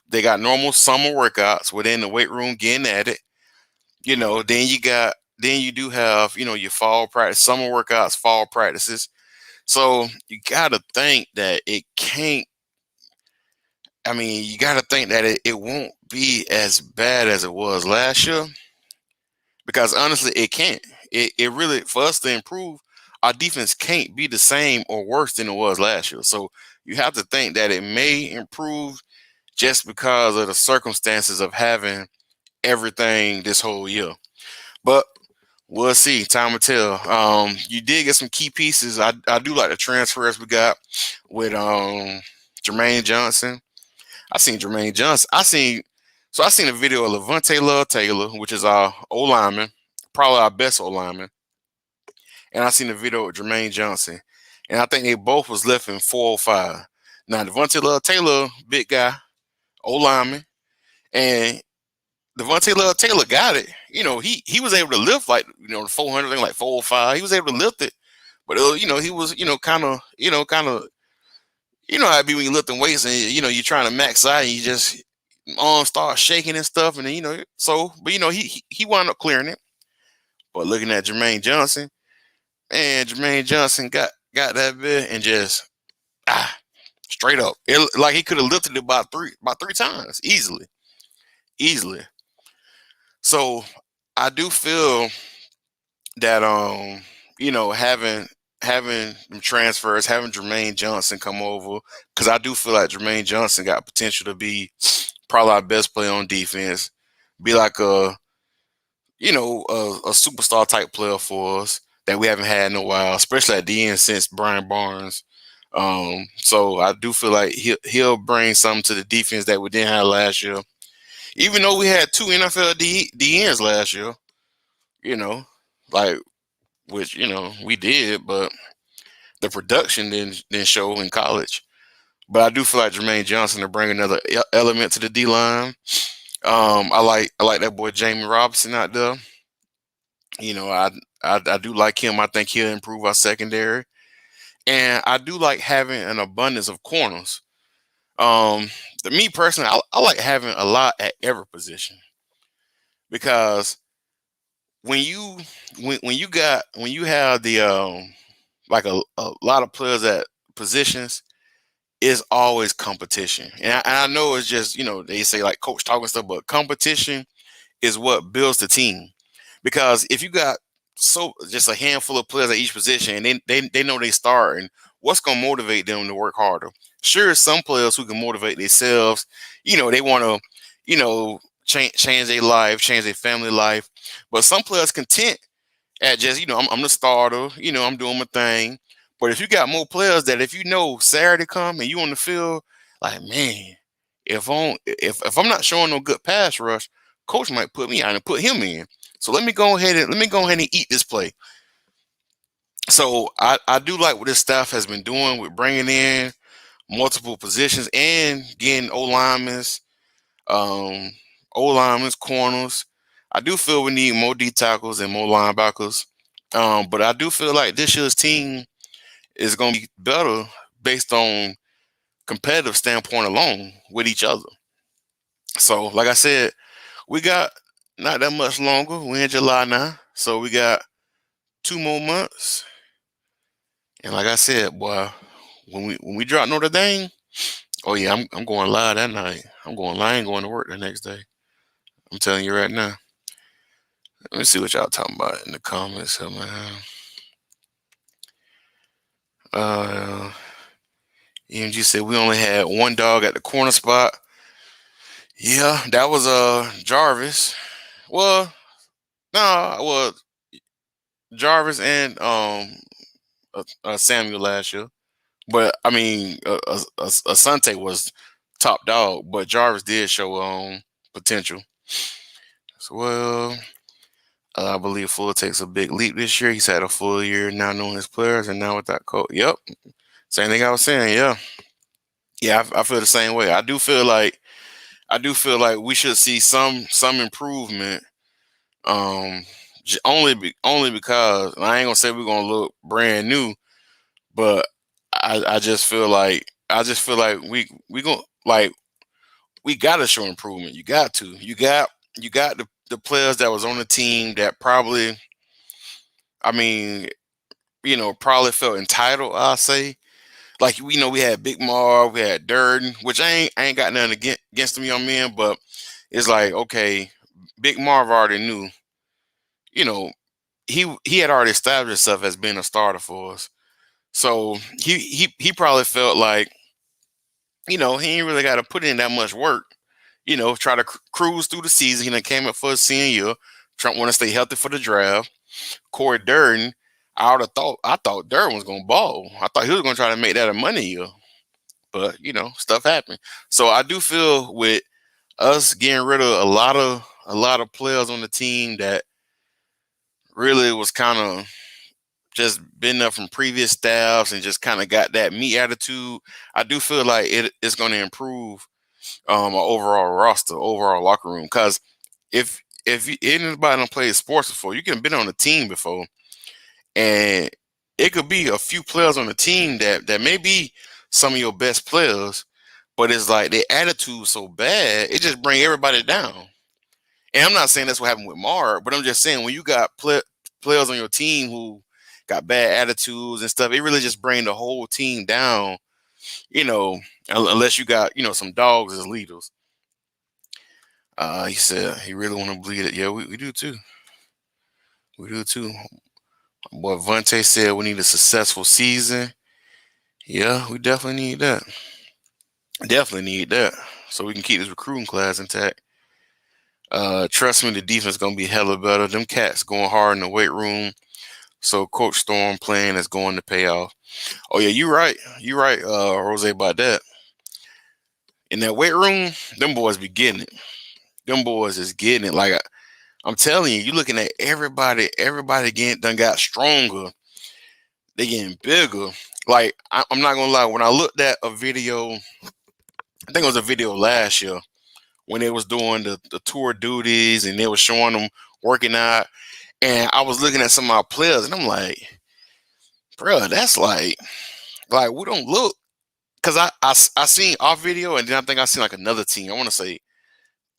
Speaker 1: they got normal summer workouts within the weight room getting at it. Then you do have, your fall practice, summer workouts, fall practices. So you gotta think that it can't. I mean, you gotta think that it won't be as bad as it was last year, because honestly, it can't. It really, for us to improve, our defense can't be the same or worse than it was last year. So you have to think that it may improve just because of the circumstances of having everything this whole year. But we'll see. Time will tell. You did get some key pieces. I do like the transfers we got with Jermaine Johnson. I seen Jermaine Johnson. I seen a video of Levante Love Taylor, which is our O lineman, probably our best O lineman, and I seen a video of Jermaine Johnson. and I think they both was left in 405. Now Devontae Love Taylor, big guy, old lineman, and Devontae Love Taylor got it. He was able to lift like the 400 thing, like 405. He was able to lift it, but he was kind of how it be when you lifting weights and you're trying to max out and you just arms start shaking and stuff, and then but he wound up clearing it. But looking at Jermaine Johnson, man, Jermaine Johnson got that bit and just ah straight up, like he could have lifted it about three times easily. So I do feel that having them transfers, having Jermaine Johnson come over, because I do feel like Jermaine Johnson got potential to be probably our best player on defense, be like a superstar type player for us that we haven't had in a while, especially at the end since Brian Barnes. So I do feel like he'll bring something to the defense that we didn't have last year. Even though we had two NFL DNs last year, you know, like which we did, but the production didn't show in college. But I do feel like Jermaine Johnson to bring another element to the D line. I like that boy Jamie Robinson out there. I do like him. I think he'll improve our secondary, and I do like having an abundance of corners. To me personally, I like having a lot at every position because when you when you have the like a lot of players at positions, it's always competition. And I know it's just they say like coach talk and stuff, but competition is what builds the team. Because if you got just a handful of players at each position and they know they starting, what's gonna motivate them to work harder? Sure, some players who can motivate themselves, they want to, change their life, change their family life. But some players content at just, I'm the starter, I'm doing my thing. But if you got more players that if Saturday come and you on the field, like man, if I'm not showing no good pass rush, coach might put me out and put him in. So let me go ahead and eat this play. So I do like what this staff has been doing with bringing in multiple positions and getting um, O linemen, corners. I do feel we need more D tackles and more linebackers. But I do feel like this year's team is going to be better based on competitive standpoint alone with each other. So, like I said, we got not that much longer. We're in July now, so we got 2 more months. And like I said, boy, when we drop Notre Dame, oh yeah, I'm going live that night. I'm going live. I ain't going to work the next day. I'm telling you right now. Let me see what y'all talking about in the comments, here, man. Uh, EMG said we only had one dog at the corner spot. Yeah, that was Jarvis. Well, no, well Jarvis and Samuel last year. But I mean, Asante was top dog, but Jarvis did show potential. So, well, I believe Fuller takes a big leap this year. He's had a full year now knowing his players, and now with that coach. Yep, same thing I was saying. Yeah, yeah, I feel the same way. I do feel like we should see some improvement. Only because and I ain't gonna say we're gonna look brand new, but I just feel like we gonna like we gotta show improvement. You got to. You got the players that was on the team that probably, I mean, probably felt entitled. I'll say, like we had Big Marv, we had Durden, which I ain't got nothing against them young men, but it's like okay, Big Marv already knew, you know, he had already established himself as being a starter for us, so he probably felt like he ain't really got to put in that much work. Try to cruise through the season. He done came up for his senior year. Trump want to stay healthy for the draft. Corey Durden, I thought Durden was gonna ball. I thought he was gonna try to make that a money year. But stuff happened. So I do feel with us getting rid of a lot of players on the team that really was kind of just been there from previous staffs and just kind of got that me attitude, I do feel like it's going to improve our overall roster, overall locker room. Because anybody done played sports before, you can been on a team before, and it could be a few players on the team that may be some of your best players, but it's like their attitude so bad, it just bring everybody down. And I'm not saying that's what happened with Mark, but I'm just saying when you got players on your team who got bad attitudes and stuff, it really just bring the whole team down. You know, unless you got some dogs as leaders. He said he really want to bleed it. Yeah, we do too. We do too. What Vontae said, we need a successful season. Yeah, we definitely need that. Definitely need that. So we can keep this recruiting class intact. Trust me, the defense gonna be hella better. Them cats going hard in the weight room. So Coach Storm plan is going to pay off. Oh yeah, you right. You right, Rose, about that. In that weight room, them boys be getting it. Them boys is getting it. Like I'm telling you, you looking at everybody. Everybody getting done got stronger. They getting bigger. Like I'm not gonna lie. When I looked at a video, I think it was a video last year when they was doing the tour duties and they was showing them working out, and I was looking at some of our players, and I'm like, bro, that's like we don't look. Cause I seen our video, and then I think I seen like another team. I want to say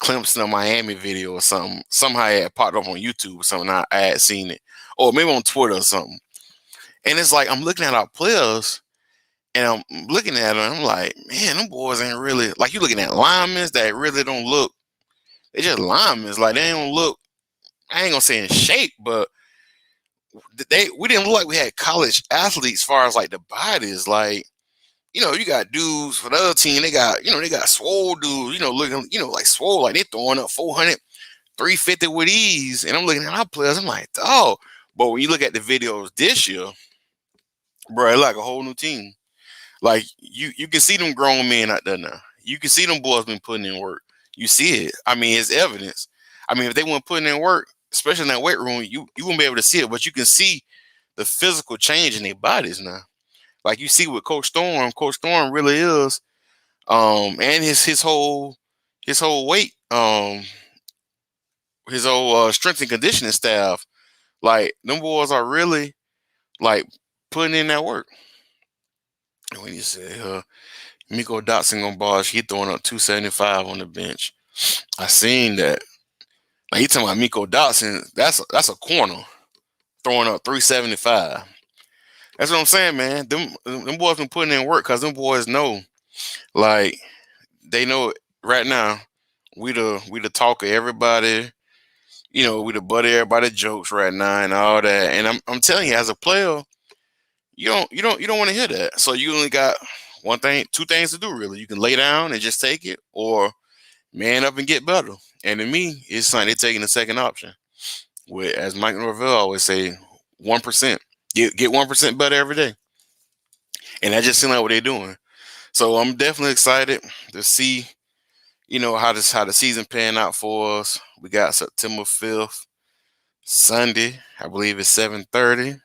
Speaker 1: Clemson or Miami video or something. Somehow it had popped up on YouTube or something. I had seen it, or maybe on Twitter or something. And it's like I'm looking at our players, and I'm looking at them. And I'm like, man, them boys ain't really like you looking at linemen that really don't look. They just linemen. Like they don't look. I ain't gonna say in shape, but we didn't look like we had college athletes as far as like the bodies. Like you got dudes for the other team. They got swole dudes. Looking like swole. Like they throwing up 400, 350 with ease. And I'm looking at our players. I'm like, oh. But when you look at the videos this year, bro, it's like a whole new team. Like you can see them grown men out there now. You can see them boys been putting in work. You see it. I mean, it's evidence. I mean, if they weren't putting in work, especially in that weight room, you won't be able to see it. But you can see the physical change in their bodies now. Like you see with Coach Storm. Coach Storm really is, and his whole weight, his whole strength and conditioning staff. Like them boys are really like putting in that work. And when you say Miko Dotson gonna ball, he throwing up 275 on the bench. I seen that. Like you talking about Miko Dotson, that's a corner throwing up 375. That's what I'm saying, man. Them boys been putting in work because them boys know, like they know it right now. We the talk of everybody. We the butt of everybody jokes right now and all that. And I'm telling you, as a player, you don't want to hear that. So you only got two things to do really. You can lay down and just take it, or man up and get better. And to me, it's like they're taking the second option. With, as Mike Norvell always say, 1%. Get 1% better every day. And that just seems like what they're doing. So I'm definitely excited to see, how the season pan out for us. We got September 5th, Sunday. I believe it's 7:30.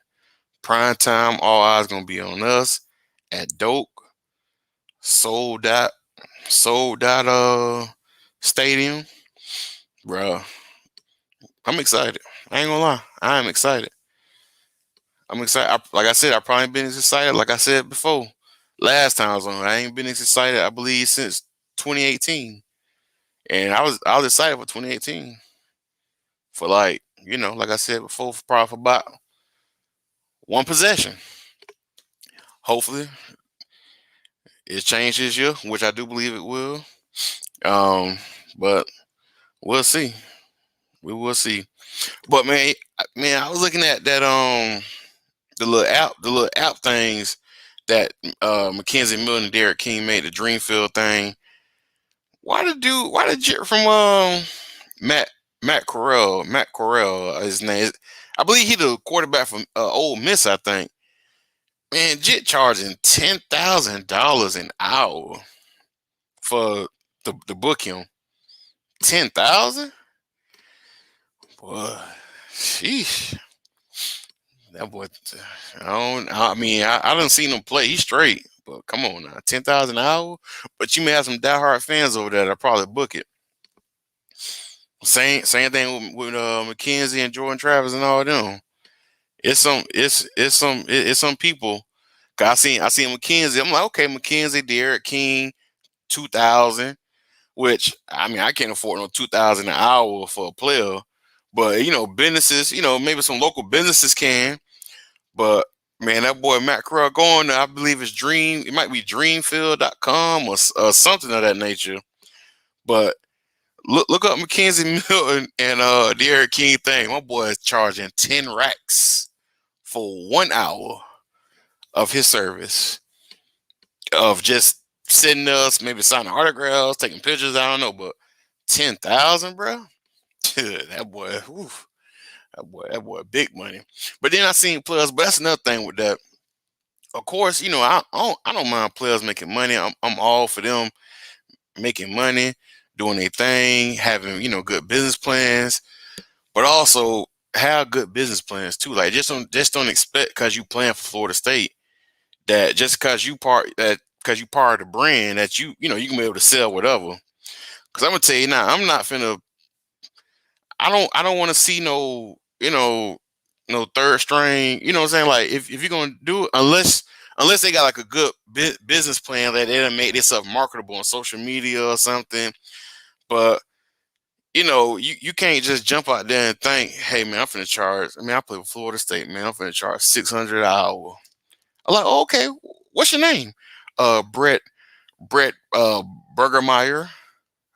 Speaker 1: Prime time, all eyes gonna be on us at Doak. Sold out stadium. Bruh. I'm excited. I ain't gonna lie. I am excited. I'm excited. Like I said, I've probably been as excited, like I said before. Last time I was on, I ain't been as excited, I believe, since 2018. And I was excited for 2018. For like I said before, for probably for about one possession. Hopefully it changes this year, which I do believe it will. But we'll see. We will see. But man, I was looking at that the little app things that Mackenzie Milton and Derek King made, the Dreamfield thing. Why the jit from Matt Corral, his name is, I believe he the quarterback from Ole Miss, I think. Man, jit charging $10,000 an hour for the book him. 10,000? Boy, sheesh. That boy, I don't. I mean, I done seen him play. He's straight, but come on now, 10,000 an hour. But you may have some diehard fans over there that probably book it. Same thing with McKenzie and Jordan Travis and all them. It's some people. 'Cause I seen McKenzie. I'm like, okay, McKenzie, Derek King, 2,000. Which I mean, I can't afford no 2,000 an hour for a player. But businesses, maybe some local businesses can. But man, that boy Matt Corral going, I believe it's Dream. It might be Dreamfield.com or something of that nature. But look up Mackenzie Milton and the Eric King thing. My boy is charging 10 racks for 1 hour of his service of just sitting us, maybe signing autographs, taking pictures. I don't know, but 10,000, bro. that boy, oof, that boy, big money. But then I seen players. But that's another thing with that. Of course, I don't mind players making money. I'm all for them making money, doing their thing, having good business plans, but also have good business plans too. Like just don't expect because you playing for Florida State that just because you part of the brand that you can be able to sell whatever. Because I'm gonna tell you now, I'm not finna. I don't want to see no third string. You know what I'm saying? Like if you're gonna do it, unless they got like a good business plan that they done make this stuff marketable on social media or something. But you can't just jump out there and think, hey man, I'm finna charge. I mean, I play with Florida State, man. I'm finna charge 600 an hour. I'm like, oh, okay, what's your name? Brett Burgermeyer.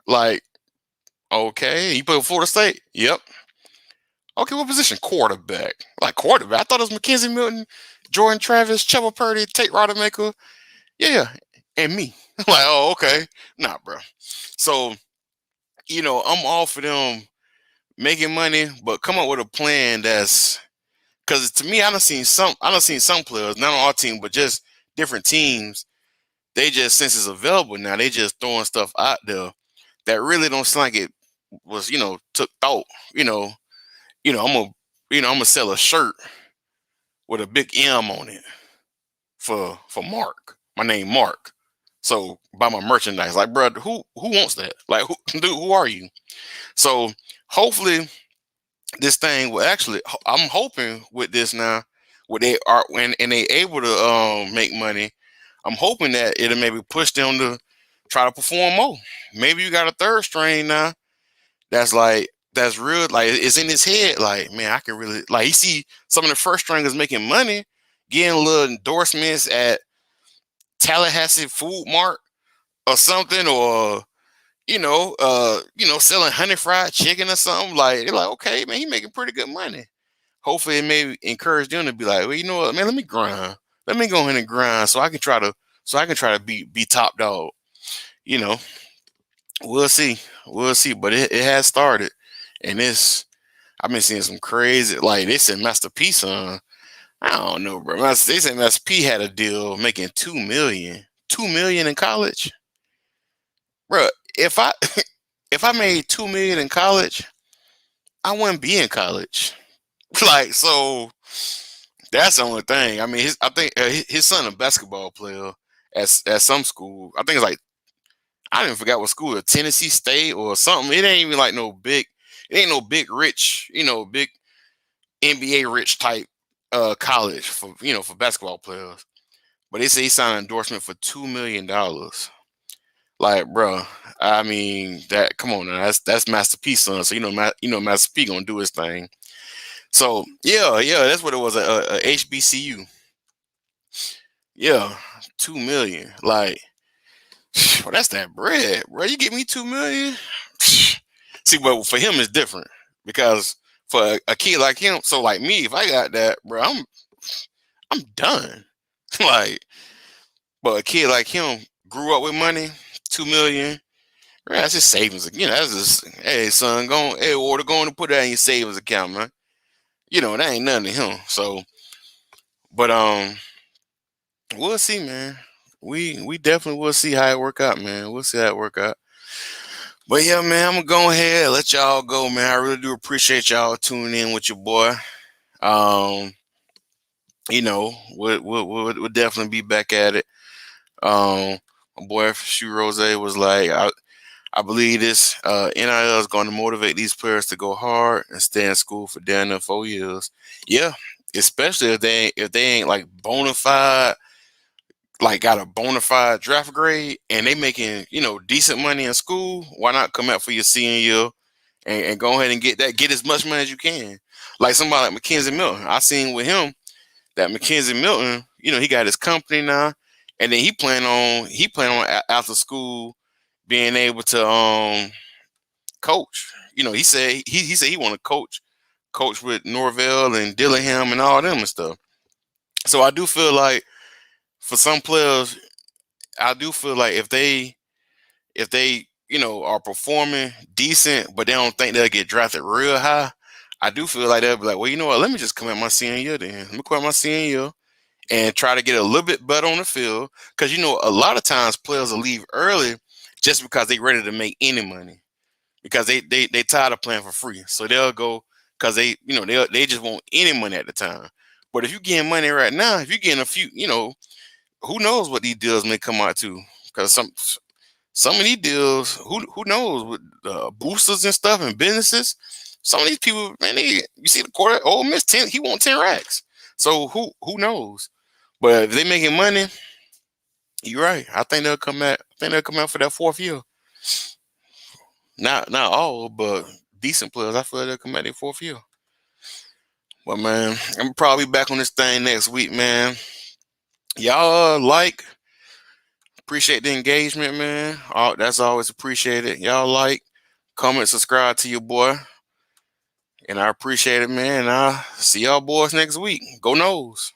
Speaker 1: Like, okay, you play with Florida State? Yep. Okay, what position? Quarterback. Like quarterback. I thought it was Mackenzie Milton, Jordan Travis, Trevor Purdy, Tate Rodemaker. Yeah, and me. Like, oh, okay. Nah, bro. So, I'm all for them making money, but come up with a plan that's because to me, I done seen some players, not on our team, but just different teams. They just since it's available now, they just throwing stuff out there that really don't sound like it was, took thought. You know, I'm gonna sell a shirt with a big M on it for Mark. My name Mark. So buy my merchandise. Like, bro, who wants that? Like, dude, who are you? So hopefully this thing will actually. I'm hoping with this now, where they are and they able to make money. I'm hoping that it'll maybe push them to try to perform more. Maybe you got a third string now that's real. Like it's in his head. Like, man, I can really like. You see some of the first stringers making money, getting little endorsements at Tallahassee Food Mart or something, or selling honey fried chicken or something. Like they're like, okay, man, he making pretty good money. Hopefully, it may encourage them to be like, well, you know what, man, let me grind. Let me go ahead and grind so I can try to be top dog. You know, we'll see. But it has started, and I've been seeing some crazy. Like they said, Master P son. I don't know, bro. They said Master P had a deal making 2 million, 2 million in college, bro. If I if I made 2 million in college, I wouldn't be in college. Like so, that's the only thing. I mean, I think his son a basketball player at some school. I think it's like I didn't forget what school, Tennessee State or something. It ain't even like no big. It ain't no big rich, big NBA rich type college for basketball players. But they say he signed an endorsement for $2 million. Like, bro, I mean that. Come on, now, that's Master P son. So Master P gonna do his thing. So yeah, that's what it was. A HBCU. Yeah, 2 million. Like, well, that's that bread, bro. You give me 2 million. See, but for him it's different because for a kid like him, so like me, if I got that, bro, I'm done. Like, but a kid like him grew up with money, 2 million. Bro, that's his savings. That's just hey son, order going to put that in your savings account, man. That ain't nothing to him. So, but we'll see, man. We definitely will see how it work out, man. We'll see how it work out. But yeah, man, I'm gonna go ahead and let y'all go, man. I really do appreciate y'all tuning in with your boy. Um, would definitely be back at it. My boy Shoe Rose was like, I believe this NIL is going to motivate these players to go hard and stay in school for damn near 4 years. Yeah, especially if they ain't like bona fide, like got a bona fide draft grade, and they making decent money in school. Why not come out for your senior year and go ahead and get as much money as you can? Like somebody like Mackenzie Milton, I seen with him that Mackenzie Milton, he got his company now, and then he plan on after school being able to coach. He said he want to coach with Norvell and Dillingham and all them and stuff. So I do feel like for some players, I do feel like if they are performing decent, but they don't think they'll get drafted real high, I do feel like they'll be like, well, you know what? Let me just come at my senior year then. Let me quit my senior year and try to get a little bit better on the field. Because a lot of times players will leave early just because they ready to make any money because they tired of playing for free. So they'll go because they just want any money at the time. But if you're getting money right now, if you're getting a few, who knows what these deals may come out to? Because some of these deals, who knows with boosters and stuff and businesses. Some of these people, man, you see the quarter, Ole Miss 10, he want 10 racks. So who knows? But if they making money, you're right. I think they'll come out. I think they'll come out for that fourth year. Not all, but decent players. I feel like they'll come out their fourth year. But man, I'm probably back on this thing next week, man. Y'all appreciate the engagement, man. That's always appreciated. Y'all comment, subscribe to your boy, and I appreciate it, man. And I'll see y'all boys next week. Go Noles.